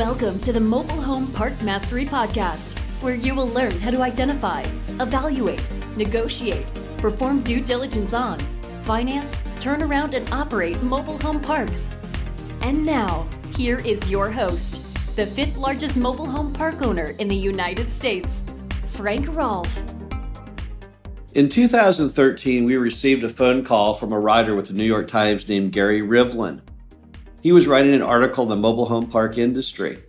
Welcome to the Mobile Home Park Mastery Podcast, where you will learn how to identify, evaluate, negotiate, perform due diligence on, finance, turn around, and operate mobile home parks. And now, here is your host, the fifth largest mobile home park owner in the United States, Frank Rolfe. In 2013, we received a phone call from a writer with the New York Times named Gary Rivlin. He was writing an article on the mobile home park industry.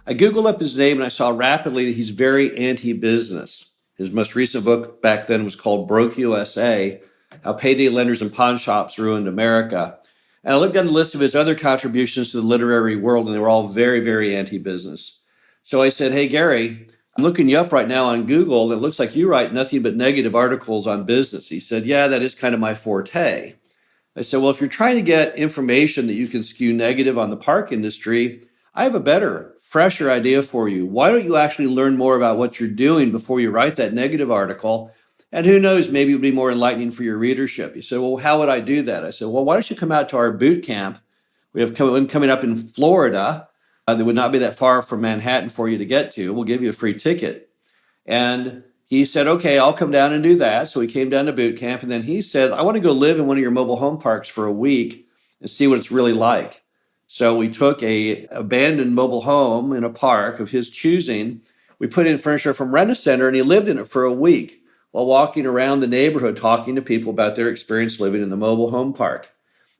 I Googled up his name and I saw rapidly that he's very anti-business. His most recent book back then was called Broke USA, How Payday Lenders and Pawn Shops Ruined America. And I looked down the list of his other contributions to the literary world, and they were all very, very anti-business. So I said, hey, Gary, I'm looking you up right now on Google. It looks like you write nothing but negative articles on business. He said, yeah, that is kind of my forte. I said, well, if you're trying to get information that you can skew negative on the park industry, I have a better, fresher idea for you. Why don't you actually learn more about what you're doing before you write that negative article? And who knows, maybe it would be more enlightening for your readership. He said, well, how would I do that? I said, well, why don't you come out to our boot camp? We have one coming up in Florida. That would not be that far from Manhattan for you to get to. We'll give you a free ticket. And he said, okay, I'll come down and do that. So he came down to boot camp, and then he said, I want to go live in one of your mobile home parks for a week and see what it's really like. So we took a abandoned mobile home in a park of his choosing. We put in furniture from Rent-A-Center, and he lived in it for a week while walking around the neighborhood talking to people about their experience living in the mobile home park.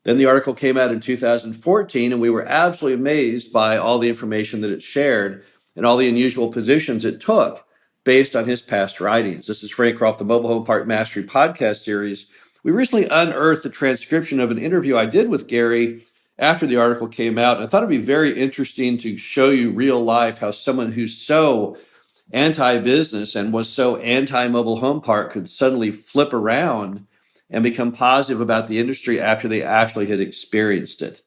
Then the article came out in 2014, and we were absolutely amazed by all the information that it shared and all the unusual positions it took based on his past writings. This is Frank Rolfe, the Mobile Home Park Mastery podcast series. We recently unearthed the transcription of an interview I did with Gary after the article came out. And I thought it'd be very interesting to show you real life how someone who's so anti-business and was so anti-mobile home park could suddenly flip around and become positive about the industry after they actually had experienced it.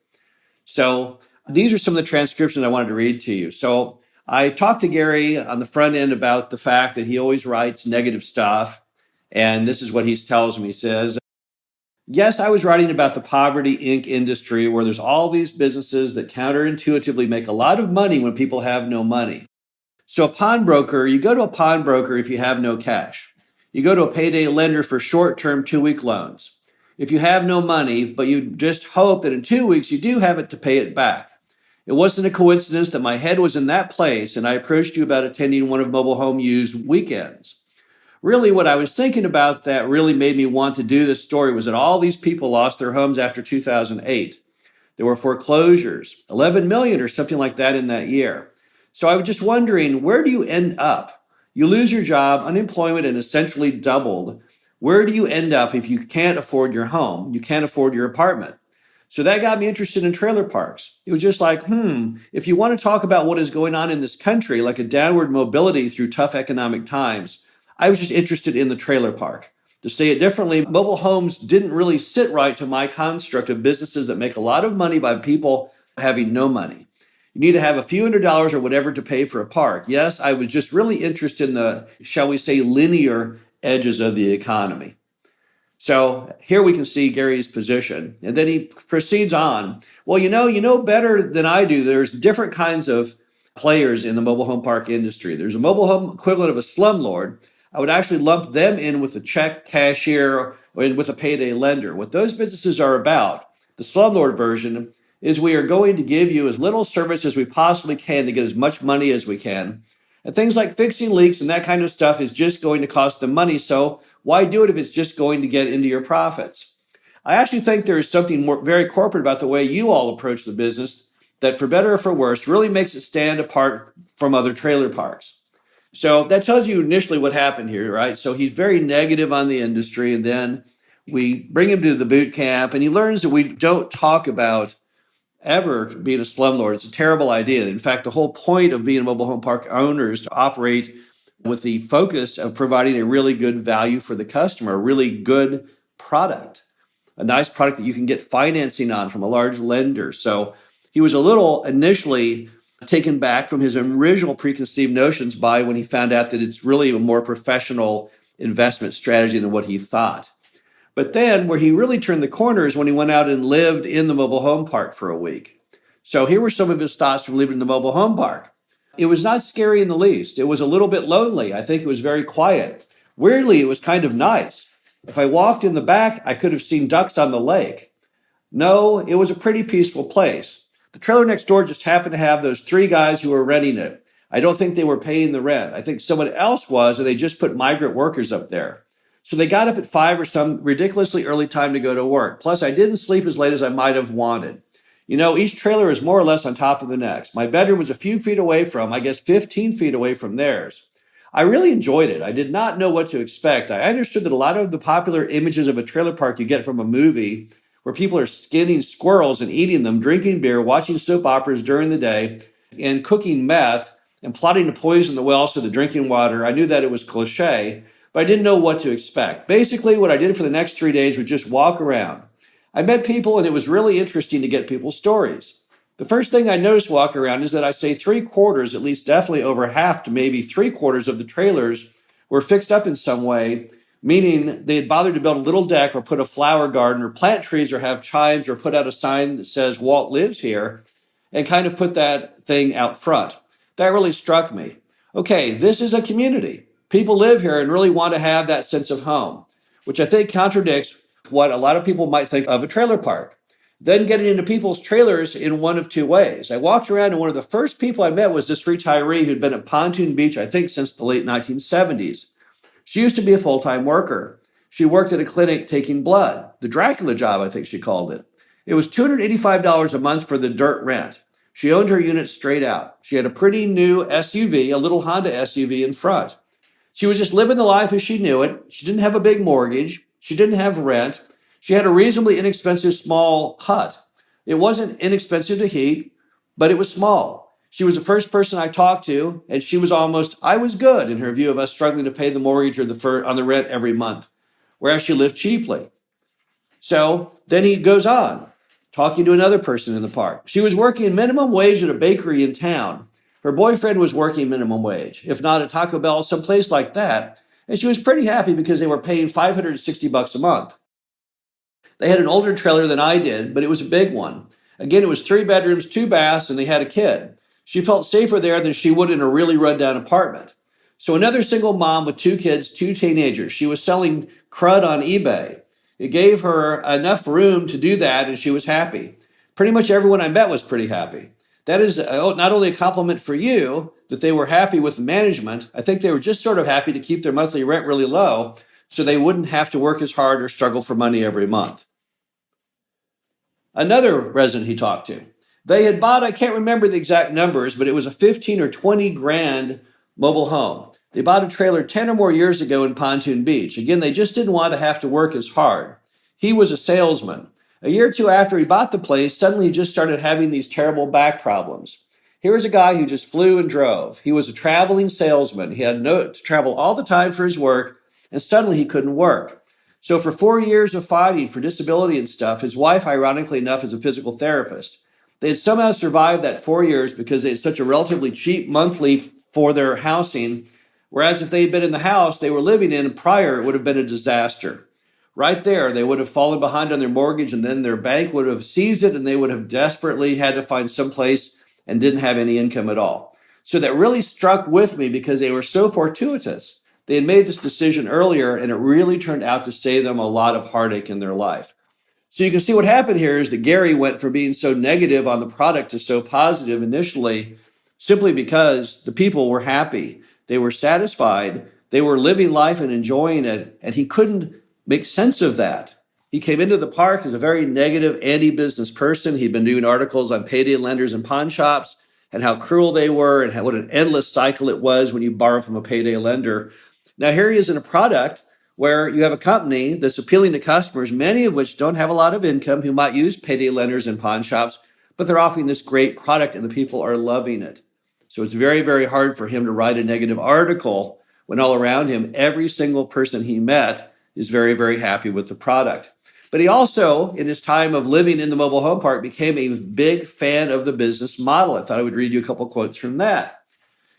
So these are some of the transcriptions I wanted to read to you. So I talked to Gary on the front end about the fact that he always writes negative stuff. And this is what he tells me. He says, yes, I was writing about the Poverty Inc. industry where there's all these businesses that counterintuitively make a lot of money when people have no money. So a pawnbroker, you go to a pawnbroker if you have no cash. You go to a payday lender for short-term 2-week loans. If you have no money, but you just hope that in 2 weeks you do have it to pay it back. It wasn't a coincidence that my head was in that place and I approached you about attending one of Mobile Home U's weekends. Really, what I was thinking about that really made me want to do this story was that all these people lost their homes after 2008. There were foreclosures, 11 million or something like that in that year. So I was just wondering, where do you end up? You lose your job, unemployment had essentially doubled. Where do you end up if you can't afford your home? You can't afford your apartment. So that got me interested in trailer parks. It was just like, if you want to talk about what is going on in this country, like a downward mobility through tough economic times, I was just interested in the trailer park. To say it differently, mobile homes didn't really sit right to my construct of businesses that make a lot of money by people having no money. You need to have a few $100s or whatever to pay for a park. Yes, I was just really interested in the, shall we say, linear edges of the economy. So here we can see Gary's position. And then he proceeds on. Well, you know better than I do. There's different kinds of players in the mobile home park industry. There's a mobile home equivalent of a slumlord. I would actually lump them in with a check cashier or with a payday lender. What those businesses are about, the slumlord version, is we are going to give you as little service as we possibly can to get as much money as we can. And things like fixing leaks and that kind of stuff is just going to cost them money. So why do it if it's just going to get into your profits? I actually think there is something very corporate about the way you all approach the business that, for better or for worse, really makes it stand apart from other trailer parks. So that tells you initially what happened here, right? So he's very negative on the industry, and then we bring him to the boot camp, and he learns that we don't talk about ever being a slumlord. It's a terrible idea. In fact, the whole point of being a mobile home park owner is to operate with the focus of providing a really good value for the customer, a really good product, a nice product that you can get financing on from a large lender. So he was a little initially taken back from his original preconceived notions by when he found out that it's really a more professional investment strategy than what he thought. But then where he really turned the corner is when he went out and lived in the mobile home park for a week. So here were some of his thoughts from living in the mobile home park. It was not scary in the least. It was a little bit lonely. I think it was very quiet. Weirdly, it was kind of nice. If I walked in the back, I could have seen ducks on the lake. No, it was a pretty peaceful place. The trailer next door just happened to have those three guys who were renting it. I don't think they were paying the rent. I think someone else was, and they just put migrant workers up there. So they got up at 5 or some ridiculously early time to go to work. Plus, I didn't sleep as late as I might have wanted. You know, each trailer is more or less on top of the next. My bedroom was a few feet away from, I guess 15 feet away from theirs. I really enjoyed it. I did not know what to expect. I understood that a lot of the popular images of a trailer park you get from a movie, where people are skinning squirrels and eating them, drinking beer, watching soap operas during the day, and cooking meth, and plotting to poison the wells to the drinking water. I knew that it was cliche, but I didn't know what to expect. Basically, what I did for the next 3 days was just walk around. I met people, and it was really interesting to get people's stories. The first thing I noticed walking around is that I say 3/4, at least definitely over half to maybe 3/4 of the trailers were fixed up in some way, meaning they had bothered to build a little deck or put a flower garden or plant trees or have chimes or put out a sign that says Walt lives here and kind of put that thing out front. That really struck me. Okay, this is a community. People live here and really want to have that sense of home, which I think contradicts what a lot of people might think of a trailer park. Then getting into people's trailers in one of two ways. I walked around and one of the first people I met was this retiree who'd been at Pontoon Beach, I think, since the late 1970s. She used to be a full-time worker. She worked at a clinic taking blood. The Dracula job, I think she called it. It was $285 a month for the dirt rent. She owned her unit straight out. She had a pretty new SUV, a little Honda SUV in front. She was just living the life as she knew it. She didn't have a big mortgage. She didn't have rent. She had a reasonably inexpensive small hut. It wasn't inexpensive to heat, but it was small. She was the first person I talked to, and she was I was good in her view of us struggling to pay the mortgage or on the rent every month, whereas she lived cheaply. So then he goes on, talking to another person in the park. She was working minimum wage at a bakery in town. Her boyfriend was working minimum wage, if not at Taco Bell, someplace like that, and she was pretty happy because they were paying $560 a month. They had an older trailer than I did, but it was a big one. Again, it was 3 bedrooms, 2 baths, and they had a kid. She felt safer there than she would in a really run-down apartment. So another single mom with 2 kids, 2 teenagers. She was selling crud on eBay. It gave her enough room to do that, and she was happy. Pretty much everyone I met was pretty happy. That is not only a compliment for you that they were happy with the management. I think they were just sort of happy to keep their monthly rent really low so they wouldn't have to work as hard or struggle for money every month. Another resident he talked to, they had bought, I can't remember the exact numbers, but it was a 15 or 20 grand mobile home. They bought a trailer 10 or more years ago in Pontoon Beach. Again, they just didn't want to have to work as hard. He was a salesman. A year or two after he bought the place, suddenly he just started having these terrible back problems. Here was a guy who just flew and drove. He was a traveling salesman. He had to travel all the time for his work, and suddenly he couldn't work. So for 4 years of fighting for disability and stuff, his wife, ironically enough, is a physical therapist. They had somehow survived that 4 years because they had such a relatively cheap monthly for their housing, whereas if they had been in the house they were living in prior, it would have been a disaster. Right there, they would have fallen behind on their mortgage, and then their bank would have seized it, and they would have desperately had to find some place and didn't have any income at all. So that really struck with me because they were so fortuitous. They had made this decision earlier, and it really turned out to save them a lot of heartache in their life. So you can see what happened here is that Gary went from being so negative on the product to so positive initially simply because the people were happy. They were satisfied. They were living life and enjoying it, and he couldn't make sense of that. He came into the park as a very negative anti-business person. He'd been doing articles on payday lenders and pawn shops and how cruel they were and what an endless cycle it was when you borrow from a payday lender. Now, here he is in a product where you have a company that's appealing to customers, many of which don't have a lot of income, who might use payday lenders and pawn shops, but they're offering this great product and the people are loving it. So it's very, very hard for him to write a negative article when all around him, every single person he met is very, very happy with the product. But he also, in his time of living in the mobile home park, became a big fan of the business model. I thought I would read you a couple quotes from that.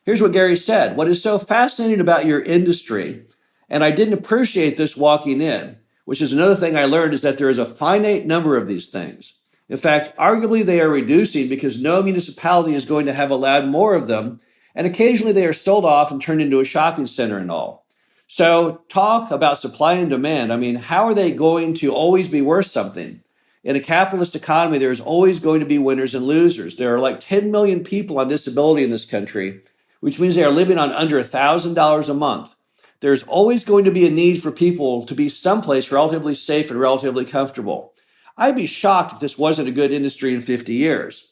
Here's what Gary said. What is so fascinating about your industry, and I didn't appreciate this walking in, which is another thing I learned, is that there is a finite number of these things. In fact, arguably they are reducing because no municipality is going to have allowed more of them, and occasionally they are sold off and turned into a shopping center and all. So talk about supply and demand. I mean, how are they going to always be worth something? In a capitalist economy, there's always going to be winners and losers. There are like 10 million people on disability in this country, which means they are living on under $1,000 a month. There's always going to be a need for people to be someplace relatively safe and relatively comfortable. I'd be shocked if this wasn't a good industry in 50 years.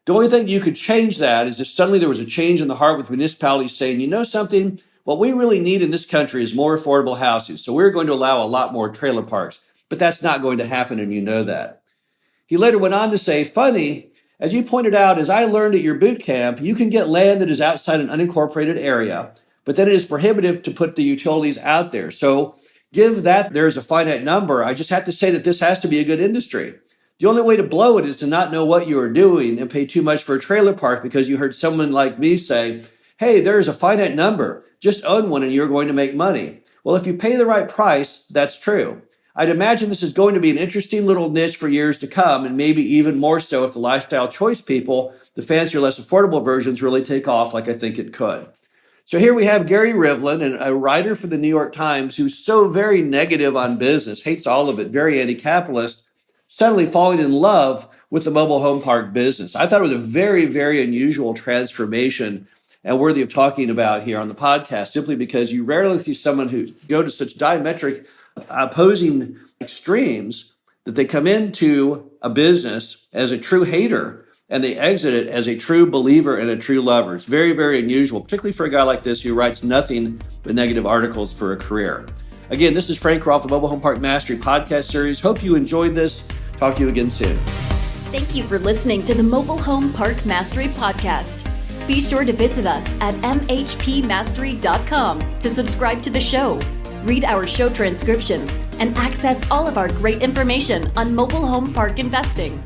The only thing you could change that is if suddenly there was a change in the heart with municipalities saying, you know something, what we really need in this country is more affordable housing. So we're going to allow a lot more trailer parks. But that's not going to happen, and you know that. He later went on to say, funny, as you pointed out, as I learned at your boot camp, you can get land that is outside an unincorporated area, but then it is prohibitive to put the utilities out there. So give that there's a finite number. I just have to say that this has to be a good industry. The only way to blow it is to not know what you are doing and pay too much for a trailer park because you heard someone like me say, hey, there's a finite number. Just own one and you're going to make money. Well, if you pay the right price, that's true. I'd imagine this is going to be an interesting little niche for years to come, and maybe even more so if the lifestyle choice people, the fancier, less affordable versions, really take off like I think it could. So here we have Gary Rivlin, and a writer for the New York Times who's so very negative on business, hates all of it, very anti-capitalist, suddenly falling in love with the mobile home park business. I thought it was a very, very unusual transformation and worthy of talking about here on the podcast, simply because you rarely see someone who go to such diametric opposing extremes that they come into a business as a true hater and they exit it as a true believer and a true lover. It's very, very unusual, particularly for a guy like this who writes nothing but negative articles for a career. Again, this is Frank Croft, the Mobile Home Park Mastery podcast series. Hope you enjoyed this. Talk to you again soon. Thank you for listening to the Mobile Home Park Mastery podcast. Be sure to visit us at mhpmastery.com to subscribe to the show, read our show transcriptions, and access all of our great information on mobile home park investing.